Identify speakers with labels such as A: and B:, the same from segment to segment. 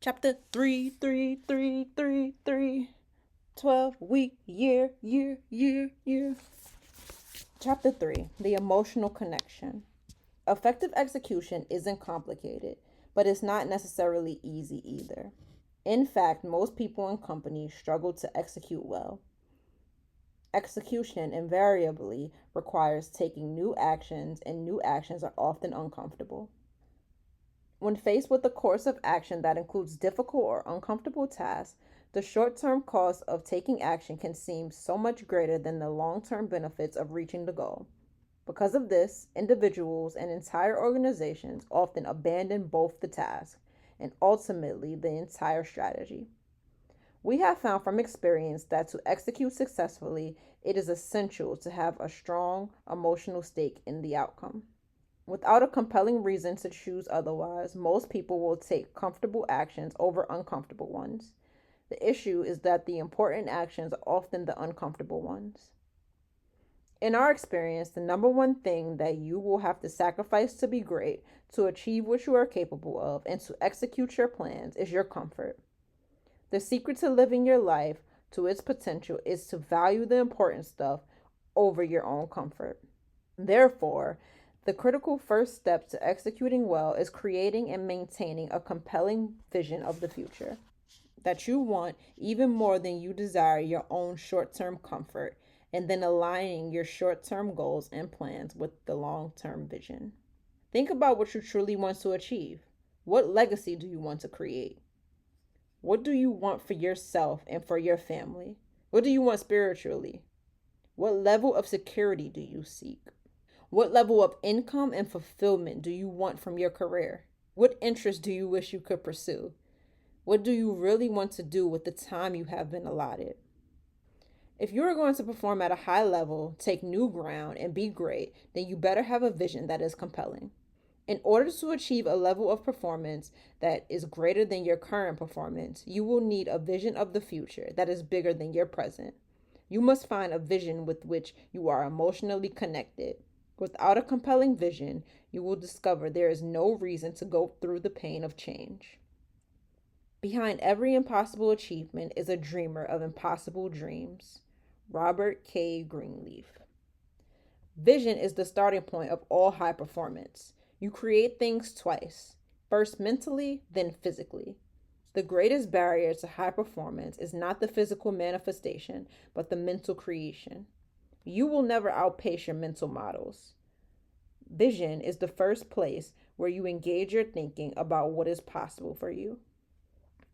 A: Chapter 3. 12-week year. Chapter 3. The emotional connection. Effective execution isn't complicated, but it's not necessarily easy either. In fact, most people and companies struggle to execute well. Execution invariably requires taking new actions, and new actions are often uncomfortable. When faced with a course of action that includes difficult or uncomfortable tasks, the short term cost of taking action can seem so much greater than the long term benefits of reaching the goal. Because of this, individuals and entire organizations often abandon both the task and ultimately the entire strategy. We have found from experience that to execute successfully, it is essential to have a strong emotional stake in the outcome. Without a compelling reason to choose otherwise, most people will take comfortable actions over uncomfortable ones. The issue is that the important actions are often the uncomfortable ones. In our experience, the number one thing that you will have to sacrifice to be great, to achieve what you are capable of, and to execute your plans is your comfort. The secret to living your life to its potential is to value the important stuff over your own comfort. Therefore, the critical first step to executing well is creating and maintaining a compelling vision of the future that you want even more than you desire your own short term comfort, and then aligning your short term goals and plans with the long term vision. Think about what you truly want to achieve. What legacy do you want to create? What do you want for yourself and for your family? What do you want spiritually? What level of security do you seek? What level of income and fulfillment do you want from your career? What interests do you wish you could pursue? What do you really want to do with the time you have been allotted? If you are going to perform at a high level, take new ground, and be great, then you better have a vision that is compelling. In order to achieve a level of performance that is greater than your current performance, you will need a vision of the future that is bigger than your present. You must find a vision with which you are emotionally connected. Without a compelling vision, you will discover there is no reason to go through the pain of change. Behind every impossible achievement is a dreamer of impossible dreams. Robert K. Greenleaf. Vision is the starting point of all high performance. You create things twice, first mentally, then physically. The greatest barrier to high performance is not the physical manifestation, but the mental creation. You will never outpace your mental models. Vision is the first place where you engage your thinking about what is possible for you.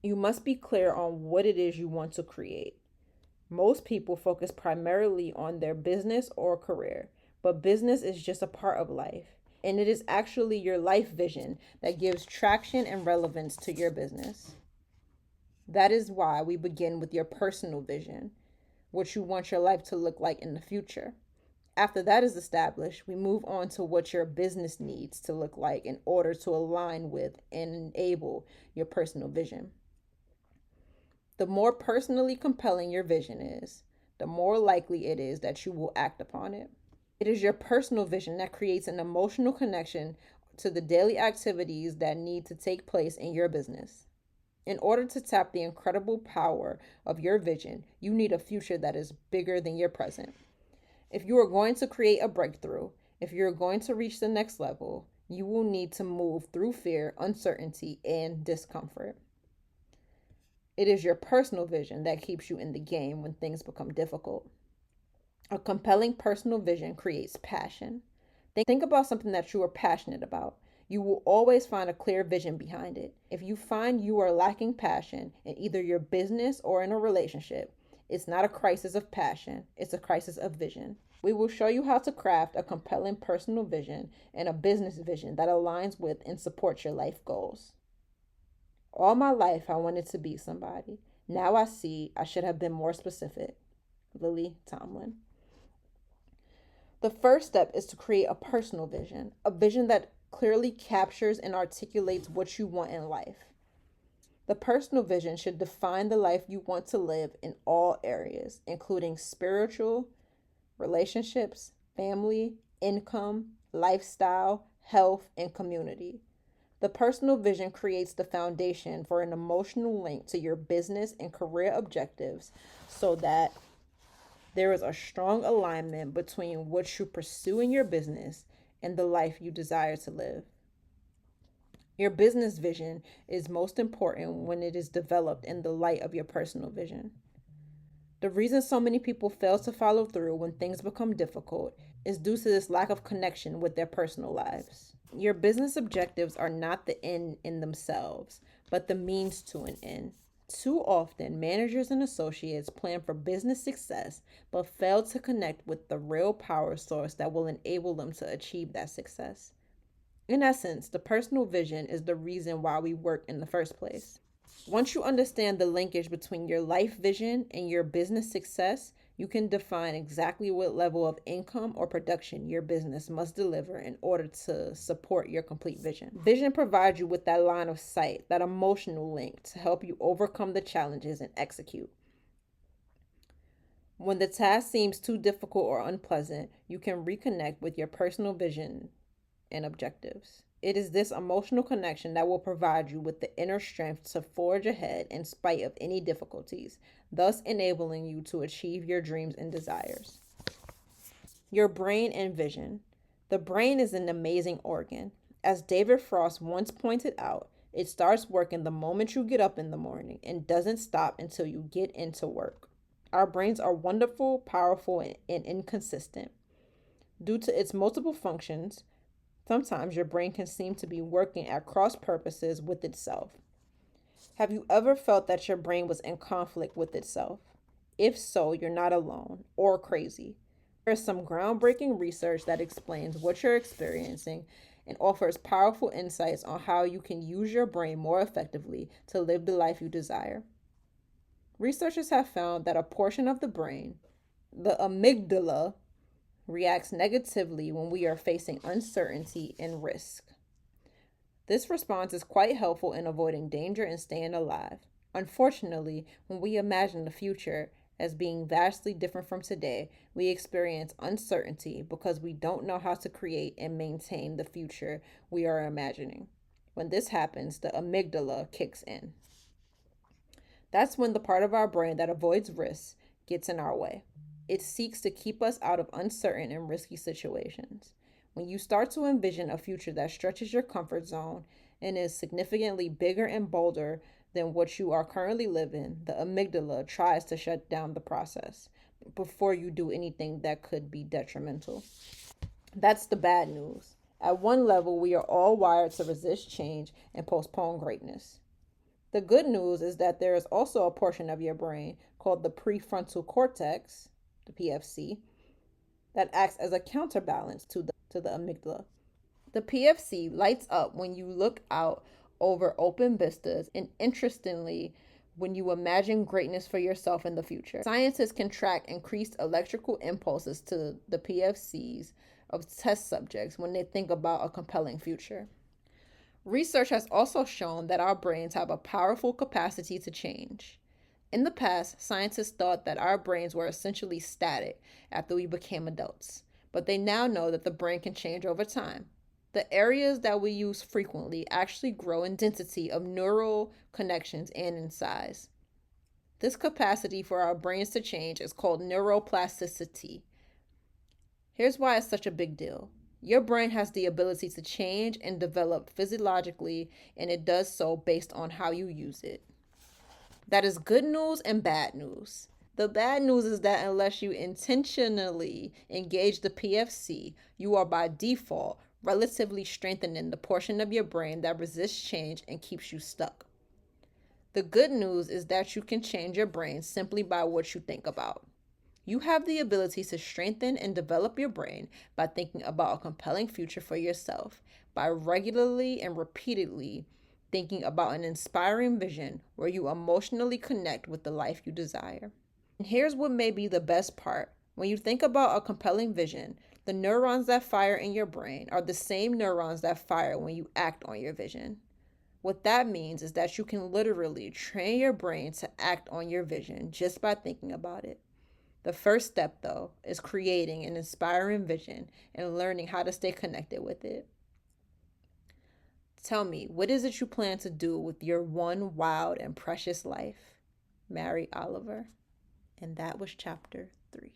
A: You must be clear on what it is you want to create. Most people focus primarily on their business or career, but business is just a part of life, and it is actually your life vision that gives traction and relevance to your business. That is why we begin with your personal vision, what you want your life to look like in the future. After that is established, we move on to what your business needs to look like in order to align with and enable your personal vision. The more personally compelling your vision is, the more likely it is that you will act upon it. It is your personal vision that creates an emotional connection to the daily activities that need to take place in your business. In order to tap the incredible power of your vision, you need a future that is bigger than your present. If you are going to create a breakthrough, if you're going to reach the next level, you will need to move through fear, uncertainty, and discomfort. It is your personal vision that keeps you in the game when things become difficult. A compelling personal vision creates passion. Think about something that you are passionate about. You will always find a clear vision behind it. If you find you are lacking passion in either your business or in a relationship, it's not a crisis of passion, it's a crisis of vision. We will show you how to craft a compelling personal vision and a business vision that aligns with and supports your life goals. All my life, I wanted to be somebody. Now I see I should have been more specific. Lily Tomlin. The first step is to create a personal vision, a vision that clearly captures and articulates what you want in life. The personal vision should define the life you want to live in all areas, including spiritual, relationships, family, income, lifestyle, health, and community. The personal vision creates the foundation for an emotional link to your business and career objectives so that there is a strong alignment between what you pursue in your business and the life you desire to live. Your business vision is most important when it is developed in the light of your personal vision. The reason so many people fail to follow through when things become difficult is due to this lack of connection with their personal lives. Your business objectives are not the end in themselves, but the means to an end. Too often, managers and associates plan for business success but fail to connect with the real power source that will enable them to achieve that success. In essence, the personal vision is the reason why we work in the first place. Once you understand the linkage between your life vision and your business success, you can define exactly what level of income or production your business must deliver in order to support your complete vision. Vision provides you with that line of sight, that emotional link to help you overcome the challenges and execute. When the task seems too difficult or unpleasant, you can reconnect with your personal vision and objectives. It is this emotional connection that will provide you with the inner strength to forge ahead in spite of any difficulties, thus enabling you to achieve your dreams and desires. Your brain and vision. The brain is an amazing organ. As David Frost once pointed out, it starts working the moment you get up in the morning and doesn't stop until you get into work. Our brains are wonderful, powerful, and inconsistent. Due to its multiple functions, sometimes your brain can seem to be working at cross purposes with itself. Have you ever felt that your brain was in conflict with itself? If so, you're not alone or crazy. There's some groundbreaking research that explains what you're experiencing and offers powerful insights on how you can use your brain more effectively to live the life you desire. Researchers have found that a portion of the brain, the amygdala, reacts negatively when we are facing uncertainty and risk. This response is quite helpful in avoiding danger and staying alive. Unfortunately, when we imagine the future as being vastly different from today, we experience uncertainty because we don't know how to create and maintain the future we are imagining. When this happens, the amygdala kicks in. That's when the part of our brain that avoids risks gets in our way. It seeks to keep us out of uncertain and risky situations. When you start to envision a future that stretches your comfort zone and is significantly bigger and bolder than what you are currently living, the amygdala tries to shut down the process before you do anything that could be detrimental. That's the bad news. At one level, we are all wired to resist change and postpone greatness. The good news is that there is also a portion of your brain called the prefrontal cortex, the PFC, that acts as a counterbalance to the amygdala. The PFC lights up when you look out over open vistas and, interestingly, when you imagine greatness for yourself in the future. Scientists can track increased electrical impulses to the PFCs of test subjects when they think about a compelling future. Research has also shown that our brains have a powerful capacity to change. In the past, scientists thought that our brains were essentially static after we became adults, but they now know that the brain can change over time. The areas that we use frequently actually grow in density of neural connections and in size. This capacity for our brains to change is called neuroplasticity. Here's why it's such a big deal. Your brain has the ability to change and develop physiologically, and it does so based on how you use it. That is good news and bad news. The bad news is that unless you intentionally engage the PFC, you are by default relatively strengthening the portion of your brain that resists change and keeps you stuck. The good news is that you can change your brain simply by what you think about. You have the ability to strengthen and develop your brain by thinking about a compelling future for yourself, by regularly and repeatedly thinking about an inspiring vision where you emotionally connect with the life you desire. And here's what may be the best part. When you think about a compelling vision, the neurons that fire in your brain are the same neurons that fire when you act on your vision. What that means is that you can literally train your brain to act on your vision just by thinking about it. The first step, though, is creating an inspiring vision and learning how to stay connected with it. Tell me, what is it you plan to do with your one wild and precious life? Mary Oliver. And that was chapter 3.